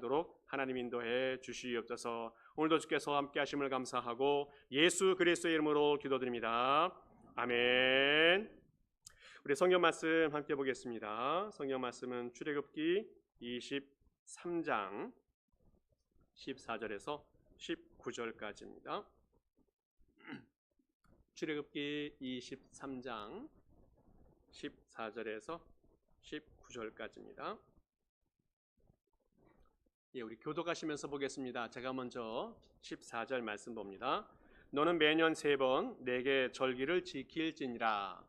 나가도록 하나님 인도해 주시옵소서. 오늘도 주께서 함께 하심을 감사하고 예수 그리스도의 이름으로 기도드립니다. 아멘. 우리 성경 말씀 함께 보겠습니다. 성경 말씀은 출애굽기 23장 14절에서 19절까지입니다. 출애굽기 23장 14절에서 19절까지입니다. 우리 교독하시면서 보겠습니다. 제가 먼저 14절 말씀 봅니다. 너는 매년 3번 내게 절기를 지킬지니라.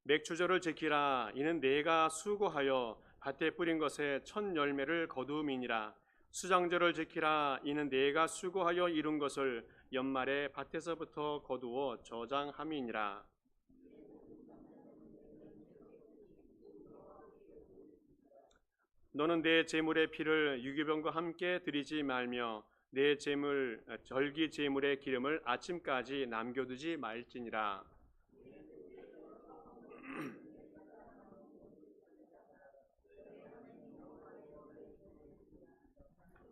맥추절을 지키라. 이는 내가 수고하여 밭에 뿌린 것에 첫 열매를 거두음이니라. 수장절을 지키라. 이는 내가 수고하여 이룬 것을 연말에 밭에서부터 거두어 저장함이니라. 너는 내 제물의 피를 유기병과 함께 드리지 말며 내 제물 절기 제물의 기름을 아침까지 남겨두지 말지니라.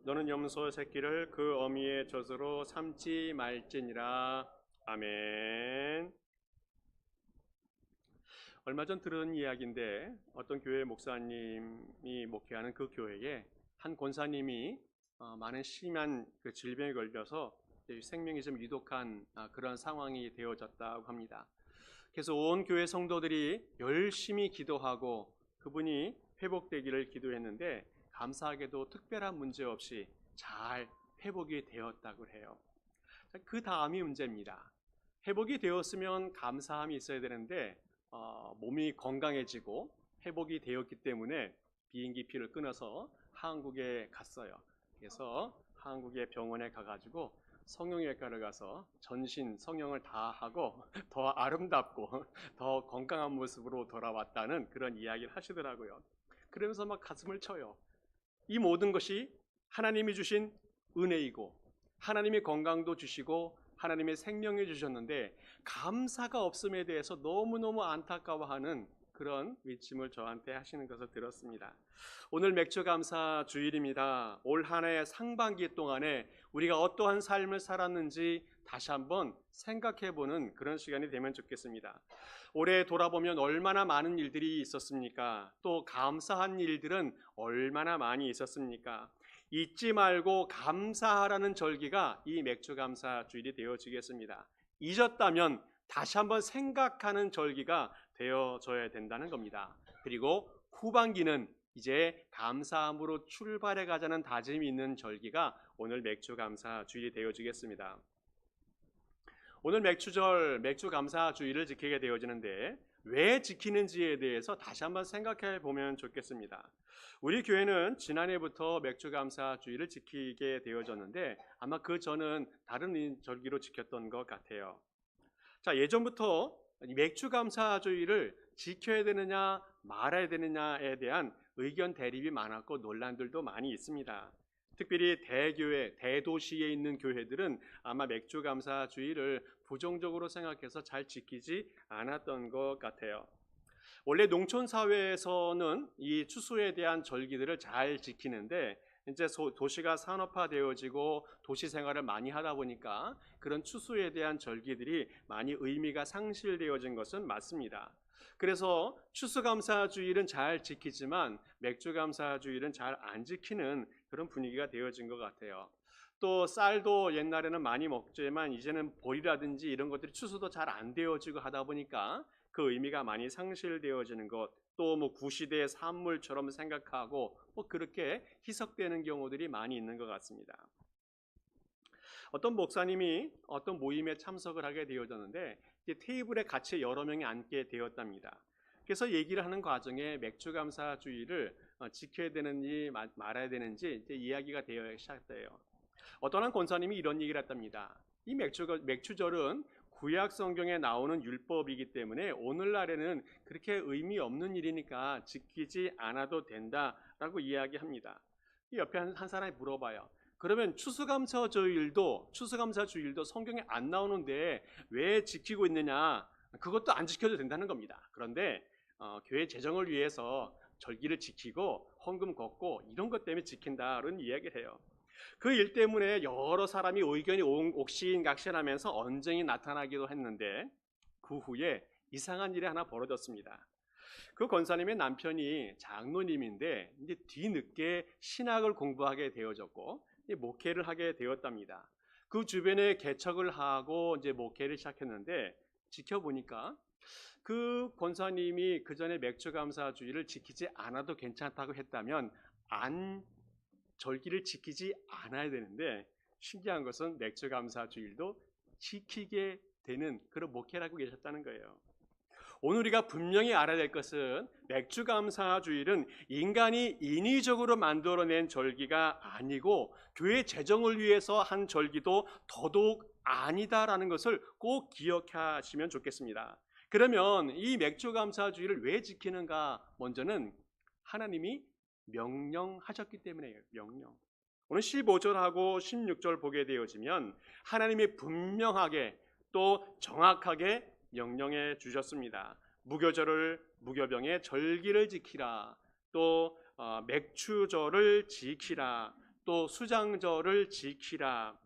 너는 염소 새끼를 그 어미의 젖으로 삼지 말지니라. 아멘. 얼마 전 들은 이야기인데 어떤 교회 목사님이 목회하는 그 교회에 한 권사님이 많은 심한 그 질병에 걸려서 생명이 좀 위독한 그런 상황이 되어졌다고 합니다. 그래서 온 교회 성도들이 열심히 기도하고 그분이 회복되기를 기도했는데 감사하게도 특별한 문제 없이 잘 회복이 되었다고 해요. 그 다음이 문제입니다. 회복이 되었으면 감사함이 있어야 되는데 몸이 건강해지고 회복이 되었기 때문에 비행기표를 끊어서 한국에 갔어요. 그래서 한국의 병원에 가가지고 성형외과를 가서 전신 성형을 다 하고 더 아름답고 더 건강한 모습으로 돌아왔다는 그런 이야기를 하시더라고요. 그러면서 막 가슴을 쳐요. 이 모든 것이 하나님이 주신 은혜이고 하나님이 건강도 주시고 하나님의 생명을 주셨는데 감사가 없음에 대해서 너무너무 안타까워하는 그런 위침을 저한테 하시는 것을 들었습니다. 오늘 맥주감사 주일입니다. 올 한 해 상반기 동안에 우리가 어떠한 삶을 살았는지 다시 한번 생각해보는 그런 시간이 되면 좋겠습니다. 올해 돌아보면 얼마나 많은 일들이 있었습니까? 또 감사한 일들은 얼마나 많이 있었습니까? 잊지 말고 감사하라는 절기가 이 맥주감사 주일이 되어지겠습니다. 잊었다면 다시 한번 생각하는 절기가 되어져야 된다는 겁니다. 그리고 후반기는 이제 감사함으로 출발해 가자는 다짐이 있는 절기가 오늘 맥주감사 주일이 되어지겠습니다. 오늘 맥주절, 맥주감사 주일을 지키게 되어지는데 왜 지키는지에 대해서 다시 한번 생각해 보면 좋겠습니다. 우리 교회는 지난해부터 맥주감사 주일을 지키게 되어졌는데 아마 그 전은 다른 절기로 지켰던 것 같아요. 자, 예전부터 맥주감사 주일을 지켜야 되느냐 말아야 되느냐에 대한 의견 대립이 많았고 논란들도 많이 있습니다. 특별히 대교회, 대도시에 있는 교회들은 아마 맥주감사 주일을 부정적으로 생각해서 잘 지키지 않았던 것 같아요. 원래 농촌 사회에서는 이 추수에 대한 절기들을 잘 지키는데 이제 도시가 산업화되어지고 도시 생활을 많이 하다 보니까 그런 추수에 대한 절기들이 많이 의미가 상실되어진 것은 맞습니다. 그래서 추수감사주일은 잘 지키지만 맥주감사주일은 잘 안 지키는 그런 분위기가 되어진 것 같아요. 또 쌀도 옛날에는 많이 먹지만 이제는 보리라든지 이런 것들이 추수도 잘 안 되어지고 하다 보니까 그 의미가 많이 상실되어지는 것, 또 뭐 구시대의 산물처럼 생각하고 뭐 그렇게 희석되는 경우들이 많이 있는 것 같습니다. 어떤 목사님이 어떤 모임에 참석을 하게 되어졌는데 테이블에 같이 여러 명이 앉게 되었답니다. 그래서 얘기를 하는 과정에 맥주감사주의를 지켜야 되는지 말아야 되는지 이제 이야기가 되어 시작돼요. 어떤 한 권사님이 이런 얘기를 했답니다. 이 맥주절은 구약 성경에 나오는 율법이기 때문에 오늘날에는 그렇게 의미 없는 일이니까 지키지 않아도 된다라고 이야기합니다. 이 옆에 한 사람이 물어봐요. 그러면 추수감사주일도 성경에 안 나오는데 왜 지키고 있느냐? 그것도 안 지켜도 된다는 겁니다. 그런데 교회 재정을 위해서 절기를 지키고 헌금 걷고 이런 것 때문에 지킨다는 이야기를 해요. 그 일 때문에 여러 사람이 의견이 옥신각신하면서 언쟁이 나타나기도 했는데 그 후에 이상한 일이 하나 벌어졌습니다. 그 권사님의 남편이 장로님인데 이제 뒤늦게 신학을 공부하게 되어졌고 목회를 하게 되었답니다. 그 주변에 개척을 하고 이제 목회를 시작했는데 지켜보니까 그 권사님이 그 전에 맥주감사주의를 지키지 않아도 괜찮다고 했다면 절기를 지키지 않아야 되는데 신기한 것은 맥주감사주일도 지키게 되는 그런 목회를 하고 계셨다는 거예요. 오늘 우리가 분명히 알아야 될 것은 맥주감사주일은 인간이 인위적으로 만들어낸 절기가 아니고 교회 재정을 위해서 한 절기도 더더욱 아니다라는 것을 꼭 기억하시면 좋겠습니다. 그러면 이 맥주감사주일을 왜 지키는가? 먼저는 하나님이 명령하셨기 때문에요. 명령. 오늘 15절하고 16절 보게 되어지면 하나님이 분명하게 또 정확하게 명령해 주셨습니다. 무교병의 절기를 지키라. 또 맥추절을 지키라. 또 수장절을 지키라.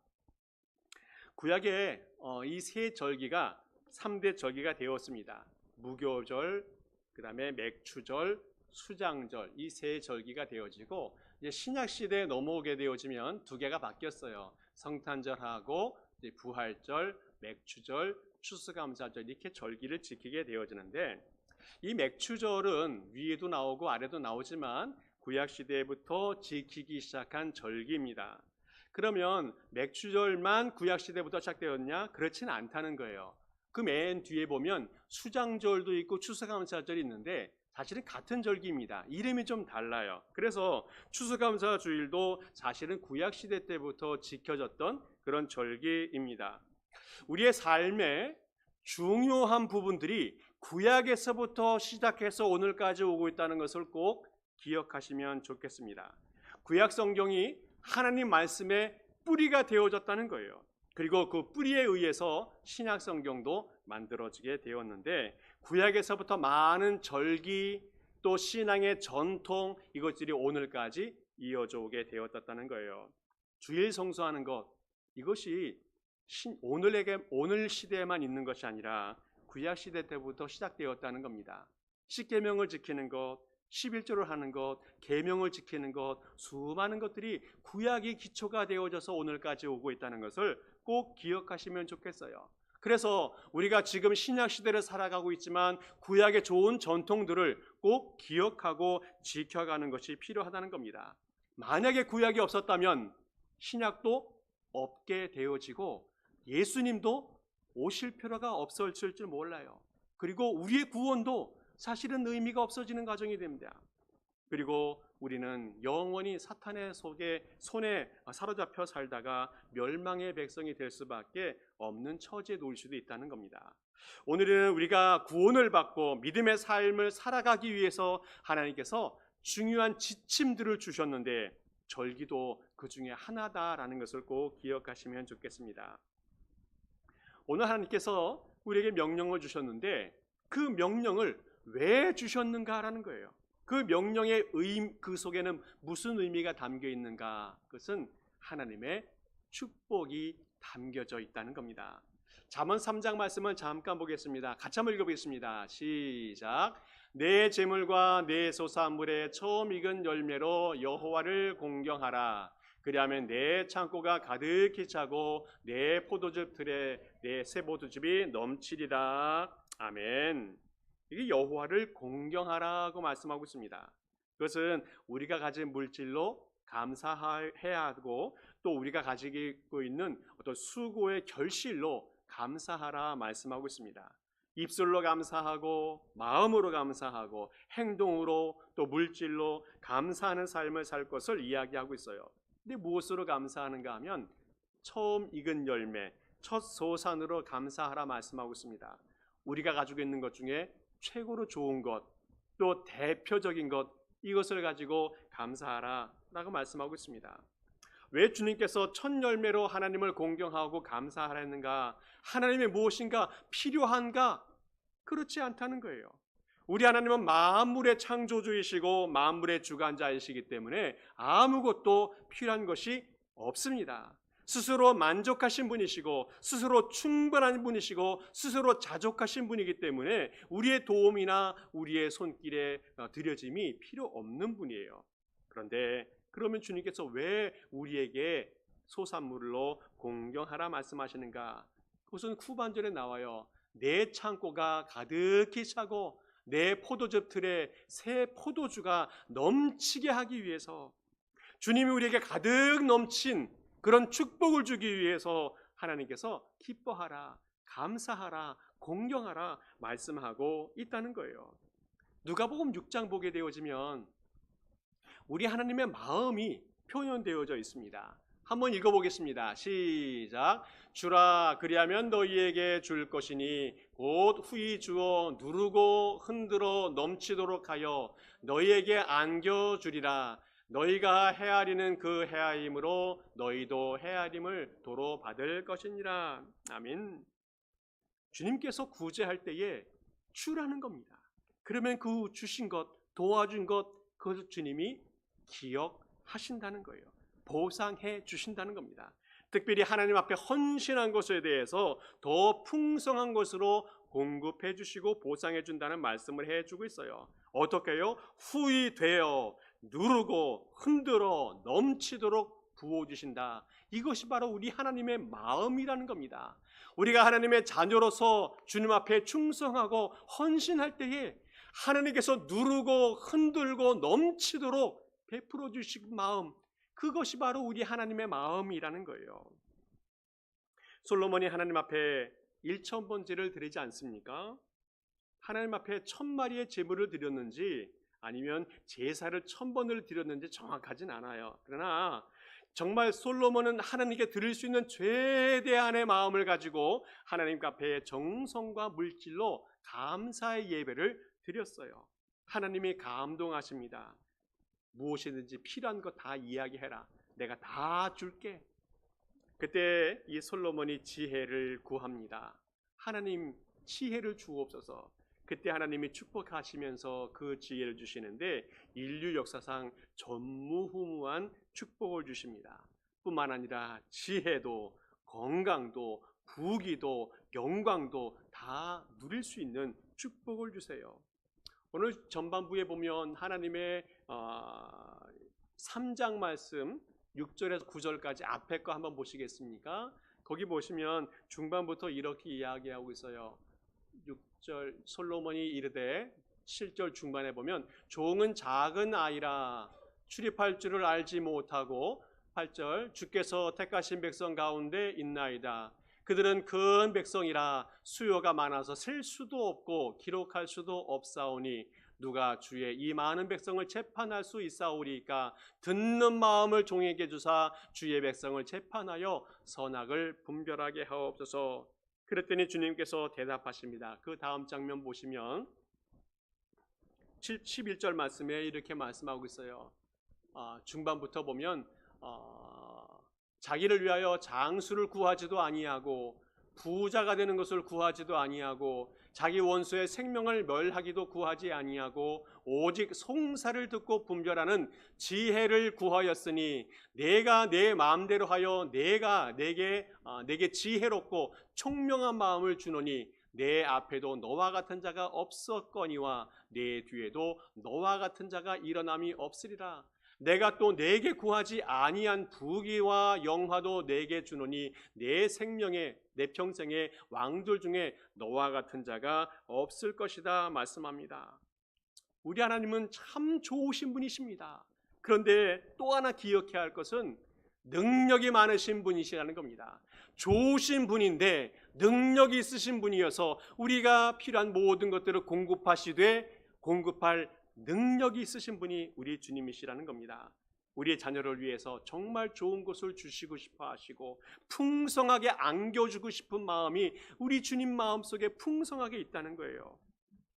구약에 이 세 절기가 3대 절기가 되었습니다. 무교절, 그 다음에 맥추절, 수장절 이 세 절기가 되어지고 이제 신약 시대에 넘어오게 되어지면 두 개가 바뀌었어요. 성탄절하고 이제 부활절, 맥추절, 추수감사절 이렇게 절기를 지키게 되어지는데 이 맥추절은 위에도 나오고 아래도 나오지만 구약 시대부터 지키기 시작한 절기입니다. 그러면 맥추절만 구약 시대부터 시작되었냐? 그렇지는 않다는 거예요. 그 맨 뒤에 보면 수장절도 있고 추수감사절이 있는데 사실은 같은 절기입니다. 이름이 좀 달라요. 그래서 추수감사주일도 사실은 구약시대 때부터 지켜졌던 그런 절기입니다. 우리의 삶의 중요한 부분들이 구약에서부터 시작해서 오늘까지 오고 있다는 것을 꼭 기억하시면 좋겠습니다. 구약 성경이 하나님 말씀의 뿌리가 되어졌다는 거예요. 그리고 그 뿌리에 의해서 신약 성경도 만들어지게 되었는데 구약에서부터 많은 절기 또 신앙의 전통 이것들이 오늘까지 이어져 오게 되었다는 거예요. 주일 성수하는 것 이것이 오늘 시대에만 있는 것이 아니라 구약 시대 때부터 시작되었다는 겁니다. 십계명을 지키는 것, 11조를 하는 것, 계명을 지키는 것 수많은 것들이 구약이 기초가 되어져서 오늘까지 오고 있다는 것을 꼭 기억하시면 좋겠어요. 그래서 우리가 지금 신약 시대를 살아가고 있지만 구약의 좋은 전통들을 꼭 기억하고 지켜가는 것이 필요하다는 겁니다. 만약에 구약이 없었다면 신약도 없게 되어지고 예수님도 오실 필요가 없어질 줄 몰라요. 그리고 우리의 구원도 사실은 의미가 없어지는 과정이 됩니다. 그리고 우리는 영원히 사탄의 손에 사로잡혀 살다가 멸망의 백성이 될 수밖에 없는 처지에 놓일 수도 있다는 겁니다. 오늘은 우리가 구원을 받고 믿음의 삶을 살아가기 위해서 하나님께서 중요한 지침들을 주셨는데 절기도 그 중에 하나다라는 것을 꼭 기억하시면 좋겠습니다. 오늘 하나님께서 우리에게 명령을 주셨는데 그 명령을 왜 주셨는가라는 거예요. 그 명령의 그 속에는 무슨 의미가 담겨 있는가? 그것은 하나님의 축복이 담겨져 있다는 겁니다. 잠언 3장 말씀을 잠깐 보겠습니다. 같이 한번 읽어보겠습니다. 시작. 내 재물과 내 소산물의 처음 익은 열매로 여호와를 공경하라. 그리하면 내 창고가 가득히 차고 내 포도즙 틀에 내 새 포도즙이 넘치리라. 아멘. 이게 여호와를 공경하라고 말씀하고 있습니다. 그것은 우리가 가진 물질로 감사해야 하고 또 우리가 가지고 있는 어떤 수고의 결실로 감사하라 말씀하고 있습니다. 입술로 감사하고 마음으로 감사하고 행동으로 또 물질로 감사하는 삶을 살 것을 이야기하고 있어요. 근데 무엇으로 감사하는가 하면 처음 익은 열매, 첫 소산으로 감사하라 말씀하고 있습니다. 우리가 가지고 있는 것 중에 최고로 좋은 것, 또 대표적인 것 이것을 가지고 감사하라 라고 말씀하고 있습니다. 왜 주님께서 첫 열매로 하나님을 공경하고 감사하라는가? 하나님의 무엇인가 필요한가? 그렇지 않다는 거예요. 우리 하나님은 만물의 창조주이시고 만물의 주관자이시기 때문에 아무것도 필요한 것이 없습니다. 스스로 만족하신 분이시고 스스로 충분한 분이시고 스스로 자족하신 분이기 때문에 우리의 도움이나 우리의 손길에 들여짐이 필요 없는 분이에요. 그런데 그러면 주님께서 왜 우리에게 소산물로 공경하라 말씀하시는가? 그것은 후반절에 나와요. 내 창고가 가득히 차고 내 포도즙 틀에 새 포도주가 넘치게 하기 위해서, 주님이 우리에게 가득 넘친 그런 축복을 주기 위해서 하나님께서 기뻐하라, 감사하라, 공경하라 말씀하고 있다는 거예요. 누가복음 6장 보게 되어지면 우리 하나님의 마음이 표현되어져 있습니다. 한번 읽어보겠습니다. 시작. 주라, 그리하면 너희에게 줄 것이니 곧 후히 주어 누르고 흔들어 넘치도록 하여 너희에게 안겨주리라. 너희가 헤아리는 그 헤아림으로 너희도 헤아림을 도로 받을 것이니라. 아멘. 주님께서 구제할 때에 주라는 겁니다. 그러면 그 주신 것, 도와준 것, 그것을 주님이 기억하신다는 거예요. 보상해 주신다는 겁니다. 특별히 하나님 앞에 헌신한 것에 대해서 더 풍성한 것으로 공급해 주시고 보상해 준다는 말씀을 해주고 있어요. 어떻게 해요? 후히 되어 누르고 흔들어 넘치도록 부어주신다. 이것이 바로 우리 하나님의 마음이라는 겁니다. 우리가 하나님의 자녀로서 주님 앞에 충성하고 헌신할 때에 하나님께서 누르고 흔들고 넘치도록 베풀어 주신 마음, 그것이 바로 우리 하나님의 마음이라는 거예요. 솔로몬이 하나님 앞에 1,000번제를 드리지 않습니까? 하나님 앞에 1,000마리의 제물을 드렸는지 아니면 제사를 1,000번을 드렸는지 정확하진 않아요. 그러나 정말 솔로몬은 하나님께 드릴 수 있는 최대한의 마음을 가지고 하나님 앞에 정성과 물질로 감사의 예배를 드렸어요. 하나님이 감동하십니다. 무엇이든지 필요한 거 다 이야기해라. 내가 다 줄게. 그때 이 솔로몬이 지혜를 구합니다. 하나님 지혜를 주옵소서. 그때 하나님이 축복하시면서 그 지혜를 주시는데 인류 역사상 전무후무한 축복을 주십니다. 뿐만 아니라 지혜도 건강도 부귀도 영광도 다 누릴 수 있는 축복을 주세요. 오늘 전반부에 보면 하나님의 3장 말씀 6절에서 9절까지 앞에 거 한번 보시겠습니까? 거기 보시면 중반부터 이렇게 이야기하고 있어요. 6절 솔로몬이 이르되 7절 중반에 보면 종은 작은 아이라 출입할 줄을 알지 못하고 8절 주께서 택하신 백성 가운데 있나이다. 그들은 큰 백성이라 수요가 많아서 셀 수도 없고 기록할 수도 없사오니 누가 주의 이 많은 백성을 재판할 수 있사오리까? 듣는 마음을 종에게 주사 주의 백성을 재판하여 선악을 분별하게 하옵소서. 그랬더니 주님께서 대답하십니다. 그 다음 장면 보시면 11절 말씀에 이렇게 말씀하고 있어요. 중반부터 보면 자기를 위하여 장수를 구하지도 아니하고 부자가 되는 것을 구하지도 아니하고 자기 원수의 생명을 멸하기도 구하지 아니하고 오직 송사를 듣고 분별하는 지혜를 구하였으니 내가 내 마음대로 하여 내게 지혜롭고 총명한 마음을 주노니 내 앞에도 너와 같은 자가 없었거니와 내 뒤에도 너와 같은 자가 일어남이 없으리라. 내가 또 내게 구하지 아니한 부귀와 영화도 내게 주노니 내 생명에 내 평생에 왕들 중에 너와 같은 자가 없을 것이다 말씀합니다. 우리 하나님은 참 좋으신 분이십니다. 그런데 또 하나 기억해야 할 것은 능력이 많으신 분이시라는 겁니다. 좋으신 분인데 능력이 있으신 분이어서 우리가 필요한 모든 것들을 공급할 능력이 있으신 분이 우리 주님이시라는 겁니다. 우리의 자녀를 위해서 정말 좋은 것을 주시고 싶어 하시고 풍성하게 안겨주고 싶은 마음이 우리 주님 마음속에 풍성하게 있다는 거예요.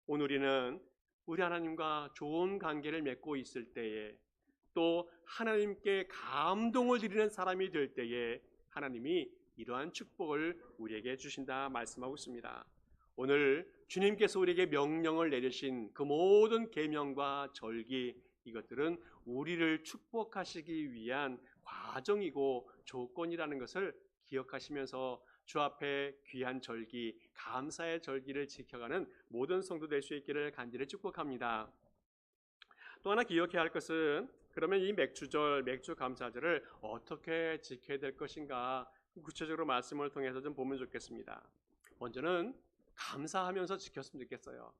오늘 우리는 우리 하나님과 좋은 관계를 맺고 있을 때에 또 하나님께 감동을 드리는 사람이 될 때에 하나님이 이러한 축복을 우리에게 주신다 말씀하고 있습니다. 오늘 주님께서 우리에게 명령을 내리신 그 모든 계명과 절기, 이것들은 우리를 축복하시기 위한 과정이고 조건이라는 것을 기억하시면서 주 앞에 귀한 절기, 감사의 절기를 지켜가는 모든 성도 될 수 있기를 간절히 축복합니다. 또 하나 기억해야 할 것은, 그러면 이 맥주절, 맥주 감사절을 어떻게 지켜야 될 것인가, 구체적으로 말씀을 통해서 좀 보면 좋겠습니다. 먼저는 감사하면서 지켰으면 좋겠어요.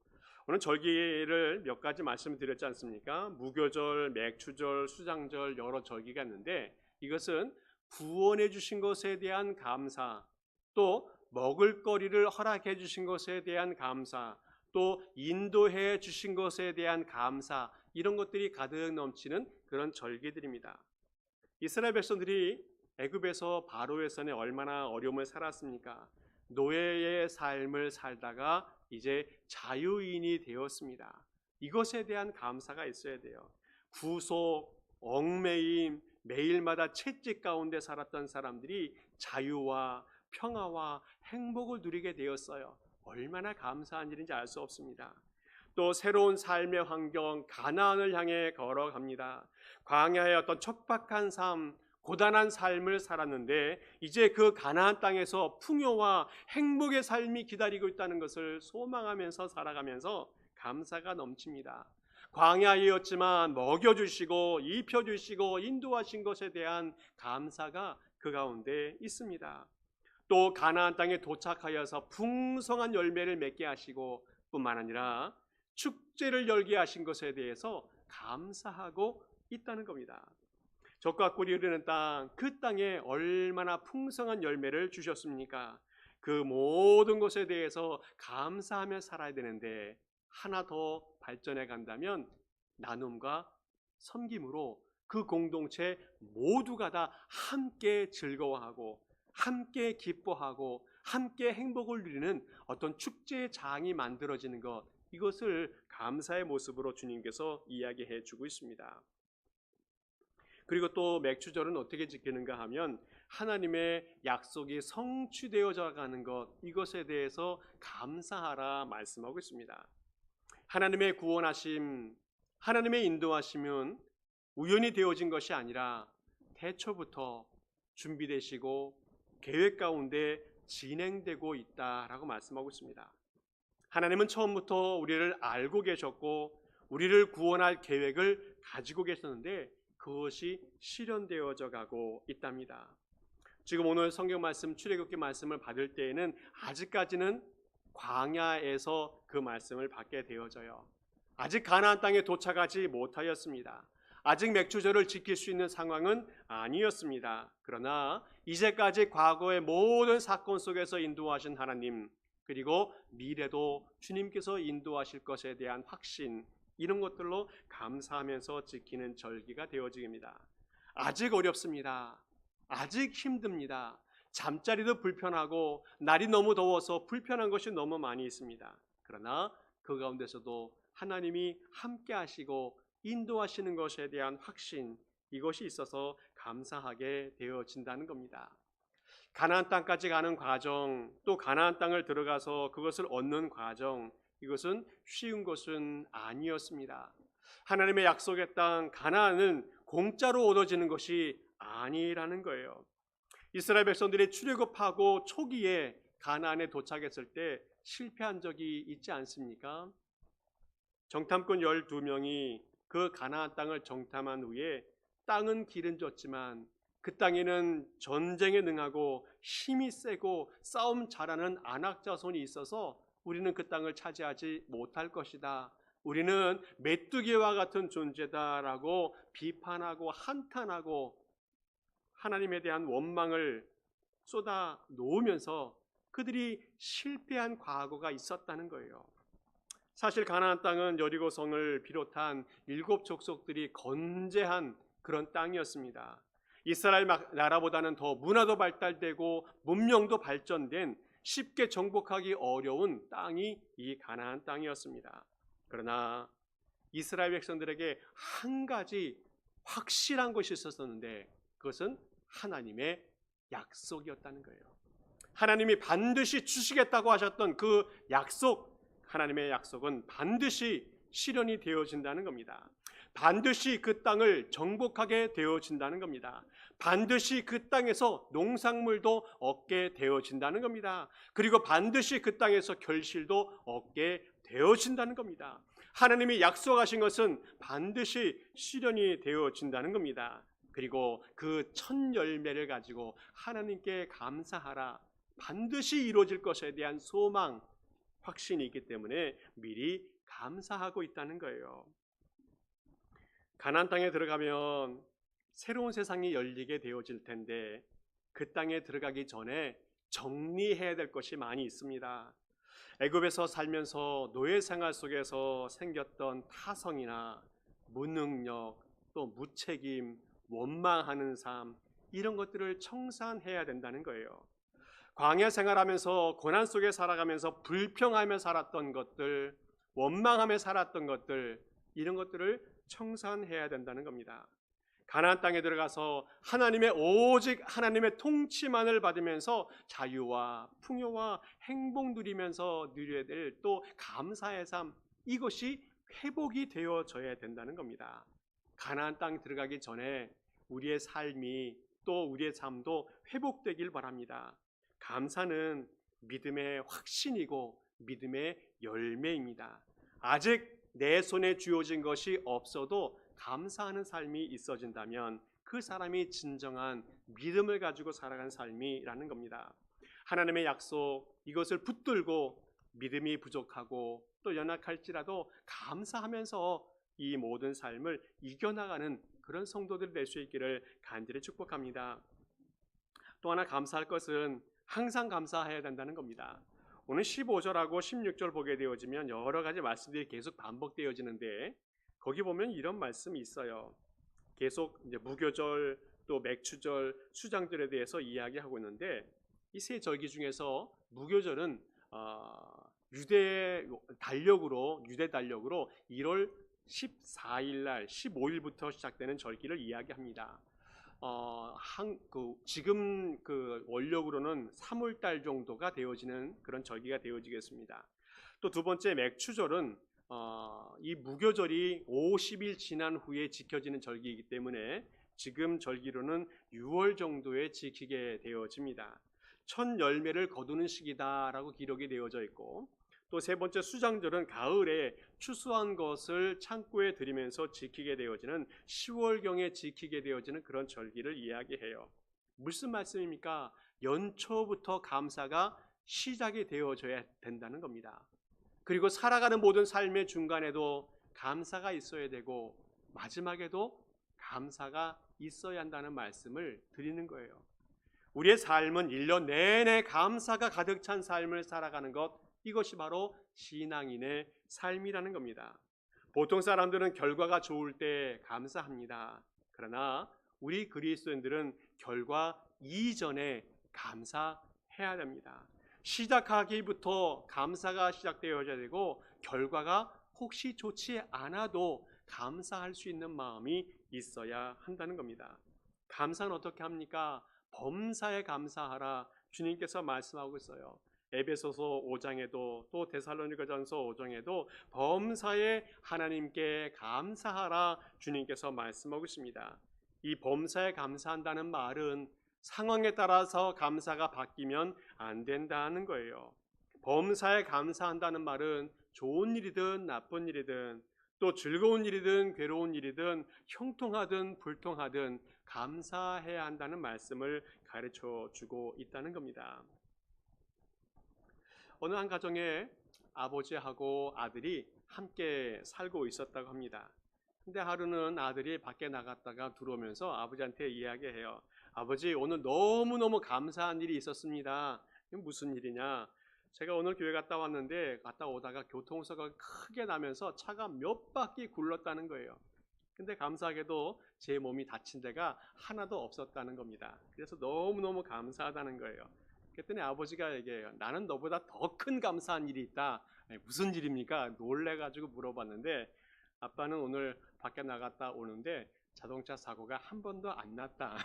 오늘 절기를 몇 가지 말씀드렸지 않습니까? 무교절, 맥주절, 수장절, 여러 절기가 있는데, 이것은 구원해 주신 것에 대한 감사, 또 먹을거리를 허락해 주신 것에 대한 감사, 또 인도해 주신 것에 대한 감사, 이런 것들이 가득 넘치는 그런 절기들입니다. 이스라엘 백성들이 애굽에서 바로의 손에 얼마나 어려움을 살았습니까? 노예의 삶을 살다가 이제 자유인이 되었습니다. 이것에 대한 감사가 있어야 돼요. 구속, 얽매임, 매일마다 채찍 가운데 살았던 사람들이 자유와 평화와 행복을 누리게 되었어요. 얼마나 감사한 일인지 알 수 없습니다. 또 새로운 삶의 환경, 가나안을 향해 걸어갑니다. 광야의 어떤 척박한 삶, 고단한 삶을 살았는데 이제 그 가나안 땅에서 풍요와 행복의 삶이 기다리고 있다는 것을 소망하면서 살아가면서 감사가 넘칩니다. 광야이었지만 먹여주시고 입혀주시고 인도하신 것에 대한 감사가 그 가운데 있습니다. 또 가나안 땅에 도착하여서 풍성한 열매를 맺게 하시고 뿐만 아니라 축제를 열게 하신 것에 대해서 감사하고 있다는 겁니다. 적과 꿀이 흐르는 땅, 그 땅에 얼마나 풍성한 열매를 주셨습니까? 그 모든 것에 대해서 감사하며 살아야 되는데, 하나 더 발전해 간다면 나눔과 섬김으로 그 공동체 모두가 다 함께 즐거워하고 함께 기뻐하고 함께 행복을 누리는 어떤 축제의 장이 만들어지는 것, 이것을 감사의 모습으로 주님께서 이야기해 주고 있습니다. 그리고 또 맥주절은 어떻게 지키는가 하면 하나님의 약속이 성취되어져 가는 것, 이것에 대해서 감사하라 말씀하고 있습니다. 하나님의 구원하심, 하나님의 인도하심은 우연히 되어진 것이 아니라 태초부터 준비되시고 계획 가운데 진행되고 있다라고 말씀하고 있습니다. 하나님은 처음부터 우리를 알고 계셨고 우리를 구원할 계획을 가지고 계셨는데 그것이 실현되어져 가고 있답니다. 지금 오늘 성경 말씀, 출애굽기 말씀을 받을 때에는 아직까지는 광야에서 그 말씀을 받게 되어져요. 아직 가나안 땅에 도착하지 못하였습니다. 아직 맥주절을 지킬 수 있는 상황은 아니었습니다. 그러나 이제까지 과거의 모든 사건 속에서 인도하신 하나님, 그리고 미래도 주님께서 인도하실 것에 대한 확신, 이런 것들로 감사하면서 지키는 절기가 되어집니다. 아직 어렵습니다. 아직 힘듭니다. 잠자리도 불편하고 날이 너무 더워서 불편한 것이 너무 많이 있습니다. 그러나 그 가운데서도 하나님이 함께 하시고 인도하시는 것에 대한 확신, 이것이 있어서 감사하게 되어진다는 겁니다. 가나안 땅까지 가는 과정, 또 가나안 땅을 들어가서 그것을 얻는 과정, 이것은 쉬운 것은 아니었습니다. 하나님의 약속의 땅 가나안은 공짜로 얻어지는 것이 아니라는 거예요. 이스라엘 백성들이 출애굽하고 초기에 가나안에 도착했을 때 실패한 적이 있지 않습니까? 정탐꾼 12명이 그 가나안 땅을 정탐한 후에 땅은 기른졌지만 그 땅에는 전쟁에 능하고 힘이 세고 싸움 잘하는 아낙 자손이 있어서 우리는 그 땅을 차지하지 못할 것이다. 우리는 메뚜기와 같은 존재다라고 비판하고 한탄하고 하나님에 대한 원망을 쏟아 놓으면서 그들이 실패한 과거가 있었다는 거예요. 사실 가나안 땅은 여리고성을 비롯한 7 족속들이 건재한 그런 땅이었습니다. 이스라엘 나라보다는 더 문화도 발달되고 문명도 발전된 쉽게 정복하기 어려운 땅이 이 가나안 땅이었습니다. 그러나 이스라엘 백성들에게 한 가지 확실한 것이 있었는데 그것은 하나님의 약속이었다는 거예요. 하나님이 반드시 주시겠다고 하셨던 그 약속, 하나님의 약속은 반드시 실현이 되어진다는 겁니다. 반드시 그 땅을 정복하게 되어진다는 겁니다. 반드시 그 땅에서 농산물도 얻게 되어진다는 겁니다. 그리고 반드시 그 땅에서 결실도 얻게 되어진다는 겁니다. 하나님이 약속하신 것은 반드시 실현이 되어진다는 겁니다. 그리고 그 첫 열매를 가지고 하나님께 감사하라, 반드시 이루어질 것에 대한 소망, 확신이 있기 때문에 미리 감사하고 있다는 거예요. 가나안 땅에 들어가면 새로운 세상이 열리게 되어질 텐데 그 땅에 들어가기 전에 정리해야 될 것이 많이 있습니다. 애굽에서 살면서 노예 생활 속에서 생겼던 타성이나 무능력, 또 무책임, 원망하는 삶, 이런 것들을 청산해야 된다는 거예요. 광야 생활하면서 고난 속에 살아가면서 불평하며 살았던 것들, 원망하며 살았던 것들, 이런 것들을 청산해야 된다는 겁니다. 가나안 땅에 들어가서 하나님의 오직 하나님의 통치만을 받으면서 자유와 풍요와 행복 누리면서 누려야 될 또 감사의 삶, 이것이 회복이 되어져야 된다는 겁니다. 가나안 땅 들어가기 전에 우리의 삶이 또 우리의 삶도 회복되길 바랍니다. 감사는 믿음의 확신이고 믿음의 열매입니다. 아직 내 손에 쥐어진 것이 없어도 감사하는 삶이 있어진다면 그 사람이 진정한 믿음을 가지고 살아가는 삶이라는 겁니다. 하나님의 약속, 이것을 붙들고 믿음이 부족하고 또 연약할지라도 감사하면서 이 모든 삶을 이겨나가는 그런 성도들 될 수 있기를 간절히 축복합니다. 또 하나 감사할 것은 항상 감사해야 된다는 겁니다. 오늘 15절하고 16절 보게 되어지면 여러 가지 말씀들이 계속 반복되어지는데 거기 보면 이런 말씀이 있어요. 계속 이제 무교절, 또 맥추절, 수장절에 대해서 이야기하고 있는데 이 세 절기 중에서 무교절은 유대 달력으로 1월 14일 날 15일부터 시작되는 절기를 이야기합니다. 지금 그 원력으로는 3월 달 정도가 되어지는 그런 절기가 되어지겠습니다. 또 두 번째 맥추절은 이 무교절이 50일 지난 후에 지켜지는 절기이기 때문에 지금 절기로는 6월 정도에 지키게 되어집니다. 첫 열매를 거두는 시기다라고 기록이 되어져 있고, 또 세 번째 수장절은 가을에 추수한 것을 창고에 들이면서 지키게 되어지는 10월경에 지키게 되어지는 그런 절기를 이야기해요. 무슨 말씀입니까? 연초부터 감사가 시작이 되어져야 된다는 겁니다. 그리고 살아가는 모든 삶의 중간에도 감사가 있어야 되고 마지막에도 감사가 있어야 한다는 말씀을 드리는 거예요. 우리의 삶은 1년 내내 감사가 가득 찬 삶을 살아가는 것, 이것이 바로 신앙인의 삶이라는 겁니다. 보통 사람들은 결과가 좋을 때 감사합니다. 그러나 우리 그리스도인들은 결과 이전에 감사해야 됩니다. 시작하기부터 감사가 시작되어야 되고 결과가 혹시 좋지 않아도 감사할 수 있는 마음이 있어야 한다는 겁니다. 감사는 어떻게 합니까? 범사에 감사하라 주님께서 말씀하고 있어요. 에베소서 5장에도 또 데살로니가전서 5장에도 범사에 하나님께 감사하라 주님께서 말씀하고 있습니다. 이 범사에 감사한다는 말은 상황에 따라서 감사가 바뀌면 안 된다는 거예요. 범사에 감사한다는 말은 좋은 일이든 나쁜 일이든 또 즐거운 일이든 괴로운 일이든 형통하든 불통하든 감사해야 한다는 말씀을 가르쳐 주고 있다는 겁니다. 어느 한 가정에 아버지하고 아들이 함께 살고 있었다고 합니다. 근데 하루는 아들이 밖에 나갔다가 들어오면서 아버지한테 이야기해요. 아버지, 오늘 너무너무 감사한 일이 있었습니다. 이게 무슨 일이냐? 제가 오늘 교회 갔다 왔는데 갔다 오다가 교통사고가 크게 나면서 차가 몇 바퀴 굴렀다는 거예요. 근데 감사하게도 제 몸이 다친 데가 하나도 없었다는 겁니다. 그래서 너무너무 감사하다는 거예요. 그랬더니 아버지가 얘기해요. 나는 너보다 더 큰 감사한 일이 있다. 무슨 일입니까? 놀래가지고 물어봤는데 아빠는 오늘 밖에 나갔다 오는데 자동차 사고가 한 번도 안 났다.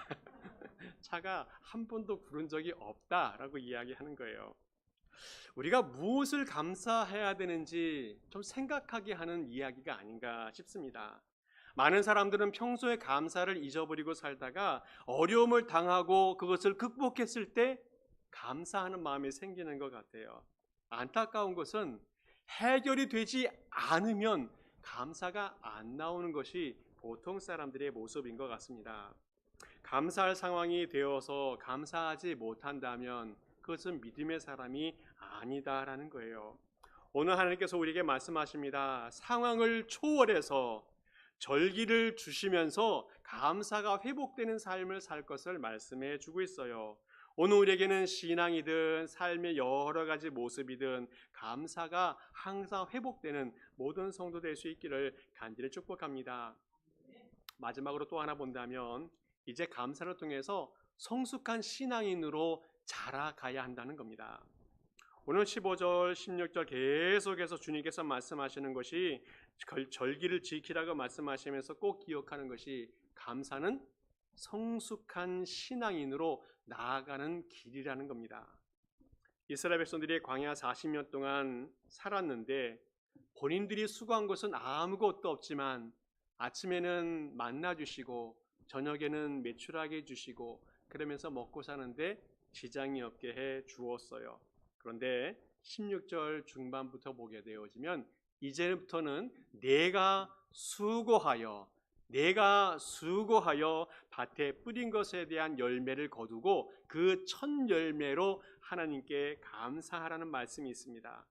차가 한 번도 구른 적이 없다라고 이야기하는 거예요. 우리가 무엇을 감사해야 되는지 좀 생각하게 하는 이야기가 아닌가 싶습니다. 많은 사람들은 평소에 감사를 잊어버리고 살다가 어려움을 당하고 그것을 극복했을 때 감사하는 마음이 생기는 것 같아요. 안타까운 것은 해결이 되지 않으면 감사가 안 나오는 것이 보통 사람들의 모습인 것 같습니다. 감사할 상황이 되어서 감사하지 못한다면 그것은 믿음의 사람이 아니다라는 거예요. 오늘 하나님께서 우리에게 말씀하십니다. 상황을 초월해서 절기를 주시면서 감사가 회복되는 삶을 살 것을 말씀해 주고 있어요. 오늘 우리에게는 신앙이든 삶의 여러 가지 모습이든 감사가 항상 회복되는 모든 성도 될 수 있기를 간절히 축복합니다. 마지막으로 또 하나 본다면 이제 감사를 통해서 성숙한 신앙인으로 자라가야 한다는 겁니다. 오늘 15절, 16절 계속해서 주님께서 말씀하시는 것이 절기를 지키라고 말씀하시면서 꼭 기억하는 것이 감사는 성숙한 신앙인으로 나아가는 길이라는 겁니다. 이스라엘 백성들이 광야 40년 동안 살았는데 본인들이 수고한 것은 아무것도 없지만 아침에는 만나 주시고 저녁에는 메추라기 주시고 그러면서 먹고 사는데 지장이 없게 해 주었어요. 그런데 16절 중반부터 보게 되어지면 이제부터는 내가 수고하여 밭에 뿌린 것에 대한 열매를 거두고 그 첫 열매로 하나님께 감사하라는 말씀이 있습니다.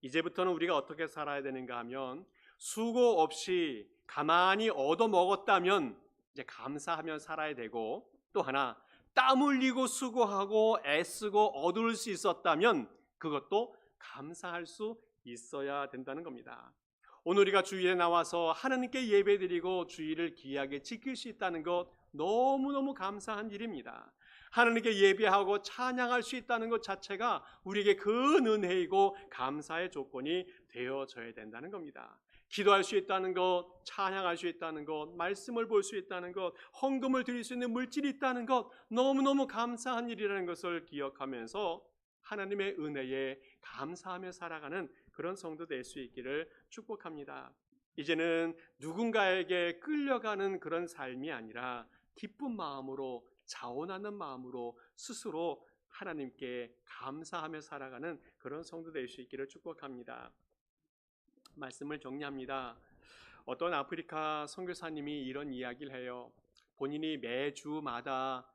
이제부터는 우리가 어떻게 살아야 되는가 하면 수고 없이 가만히 얻어 먹었다면 이제 감사하며 살아야 되고, 또 하나 땀 흘리고 수고하고 애쓰고 얻을 수 있었다면 그것도 감사할 수 있어야 된다는 겁니다. 오늘 우리가 주일에 나와서 하나님께 예배드리고 주일을 귀하게 지킬 수 있다는 것 너무너무 감사한 일입니다. 하나님께 예배하고 찬양할 수 있다는 것 자체가 우리에게 큰 은혜이고 감사의 조건이 되어져야 된다는 겁니다. 기도할 수 있다는 것, 찬양할 수 있다는 것, 말씀을 볼 수 있다는 것, 헌금을 드릴 수 있는 물질이 있다는 것 너무너무 감사한 일이라는 것을 기억하면서 하나님의 은혜에 감사하며 살아가는 그런 성도 될 수 있기를 축복합니다. 이제는 누군가에게 끌려가는 그런 삶이 아니라 기쁜 마음으로, 자원하는 마음으로 스스로 하나님께 감사하며 살아가는 그런 성도 될 수 있기를 축복합니다. 말씀을 정리합니다. 어떤 아프리카 선교사님이 이런 이야기를 해요. 본인이 매주마다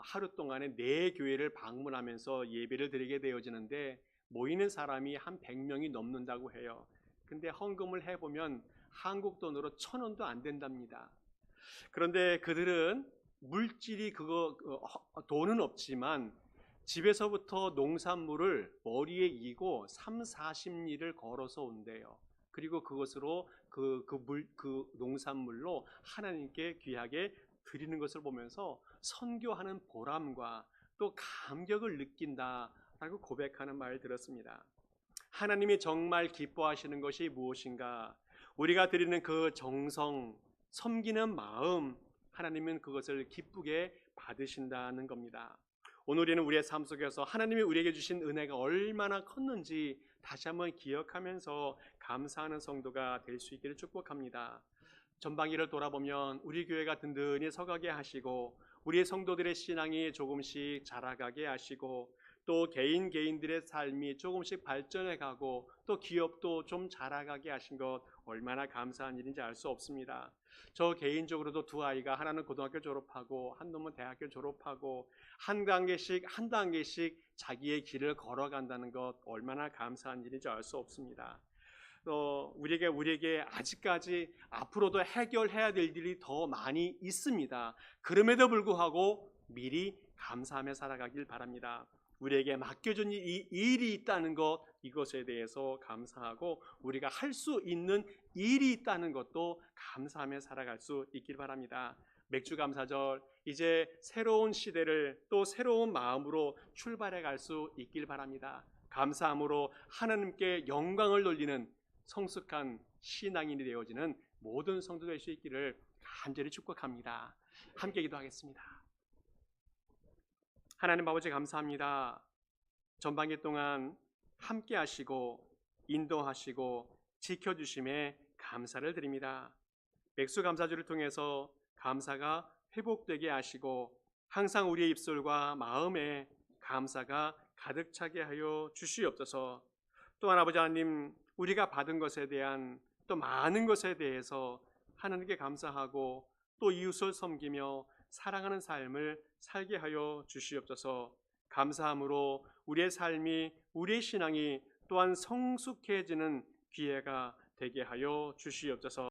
하루 동안에 4교회를 방문하면서 예배를 드리게 되어지는데 모이는 사람이 한 100명이 넘는다고 해요. 근데 헌금을 해보면 한국 돈으로 1,000원도 안 된답니다. 그런데 그들은 물질이 돈은 없지만 집에서부터 농산물을 머리에 이고 3, 40리를 걸어서 온대요. 그리고 그것으로 그 농산물로 하나님께 귀하게 드리는 것을 보면서 선교하는 보람과 또 감격을 느낀다라고 고백하는 말을 들었습니다. 하나님이 정말 기뻐하시는 것이 무엇인가? 우리가 드리는 그 정성, 섬기는 마음, 하나님은 그것을 기쁘게 받으신다는 겁니다. 오늘 우리는 우리의 삶 속에서 하나님이 우리에게 주신 은혜가 얼마나 컸는지 다시 한번 기억하면서 감사하는 성도가 될 수 있기를 축복합니다. 전방위를 돌아보면 우리 교회가 든든히 서가게 하시고 우리의 성도들의 신앙이 조금씩 자라가게 하시고 또 개인들의 삶이 조금씩 발전해 가고 또 기업도 좀 자라가게 하신 것 얼마나 감사한 일인지 알 수 없습니다. 저 개인적으로도 2 아이가 하나는 고등학교 졸업하고 한 놈은 대학교 졸업하고 한 단계씩 자기의 길을 걸어간다는 것 얼마나 감사한 일인지 알 수 없습니다. 우리에게 아직까지 앞으로도 해결해야 될 일이 더 많이 있습니다. 그럼에도 불구하고 미리 감사하며 살아가길 바랍니다. 우리에게 맡겨준 이 일이 있다는 것, 이것에 대해서 감사하고 우리가 할 수 있는 일이 있다는 것도 감사하며 살아갈 수 있길 바랍니다. 맥주감사절, 이제 새로운 시대를 또 새로운 마음으로 출발해 갈 수 있길 바랍니다. 감사함으로 하나님께 영광을 돌리는 성숙한 신앙인이 되어지는 모든 성도 될 수 있기를 간절히 축복합니다. 함께 기도하겠습니다. 하나님 아버지 감사합니다. 전반기 동안 함께 하시고 인도하시고 지켜주심에 감사를 드립니다. 맥수감사주를 통해서 감사가 회복되게 하시고 항상 우리의 입술과 마음에 감사가 가득 차게 하여 주시옵소서. 또한 아버지 하나님, 우리가 받은 것에 대한 또 많은 것에 대해서 하나님께 감사하고 또 이웃을 섬기며 사랑하는 삶을 살게 하여 주시옵소서. 감사함으로 우리의 삶이, 우리의 신앙이 또한 성숙해지는 기회가 되게 하여 주시옵소서.